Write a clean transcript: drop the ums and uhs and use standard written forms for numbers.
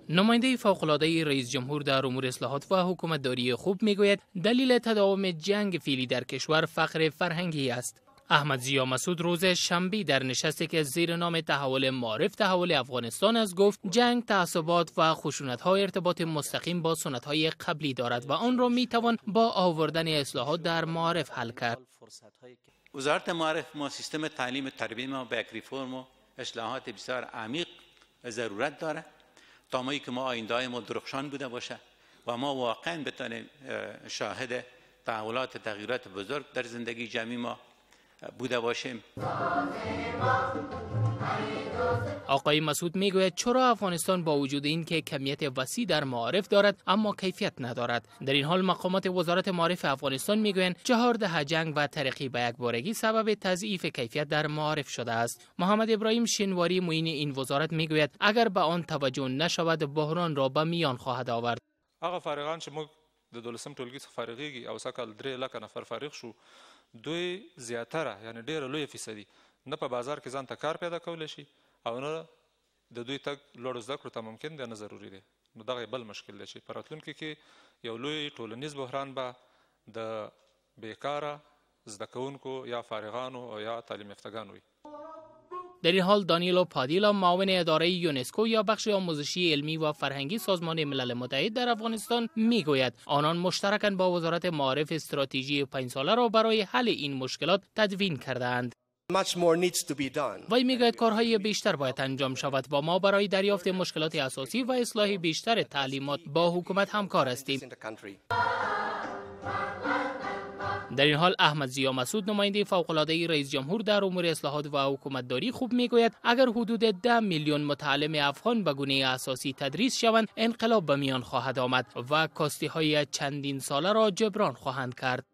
نماینده فوق‌العاده رئیس جمهور در امور اصلاحات و حکومتداری خوب میگوید دلیل تداوم جنگ فعلی در کشور فقر فرهنگی است. احمد ضیا مسعود روز شنبه در نشستی که زیر نام تحول معارف تحول افغانستان است گفت جنگ تعصبات و خشونت‌های ارتباط مستقیم با سنت‌های قبلی دارد و آن را میتوان با آوردن اصلاحات در معارف حل کرد. وزارت معارف ما سیستم تعلیم تربیت ما به یک ریفرم و اصلاحات بسیار عمیق ضرورت داره تا ما که ما آینده‌های ما درخشان بوده باشه و ما واقعا بتونیم شاهد تحولات تغییرات بزرگ در زندگی جمعی ما بوده باشیم. آقای مسعود میگوید چرا افغانستان با وجود این که کمیت وسیع در معارف دارد اما کیفیت ندارد. در این حال مقامات وزارت معارف افغانستان میگویند 4 دهه جنگ و ترقی به یک بارگی سبب تضعیف کیفیت در معارف شده است. محمد ابراهیم شینواری معین این وزارت میگوید اگر به آن توجه نشود بحران را به میان خواهد آورد. هغه فارغان چې موږ د 12 ټولګي څخه فارغېږي او سږ کال 3 لکه نفر فارغ شو دوی زیاتره یعنی ډېره لویه فیصدي نه په بازار کې ځان ته کار پیدا کولی شي او نه د دوی تګ لوړو زده کړو ته ممکن دی نه ضروري دی. نو دغه بل مشکل دی چې په راتلونکي کې یو لوی ټولنیز بحران به د بیکاره زده کوونکو یا فارغانو او یا تعلیم یافتگان وي. در این حال دانیلو پادیلا معاون اداره یونسکو یا بخش آموزشی علمی و فرهنگی سازمان ملل متحد در افغانستان میگوید آنان مشترکاً با وزارت معارف استراتژی 5 ساله را برای حل این مشکلات تدوین کرده‌اند. وی میگوید کارهای بیشتر باید انجام شود و ما برای دریافت مشکلات اساسی و اصلاح بیشتر تعلیمات با حکومت همکار هستیم. در این حال احمد ضیا مسعود نماینده فوق‌العاده رئیس جمهور در امور اصلاحات و حکومتداری خوب میگوید اگر حدود 10 میلیون متعلم افغان به گونه اساسی تدریس شوند انقلاب به میان خواهد آمد و کاستی های چندین ساله را جبران خواهند کرد.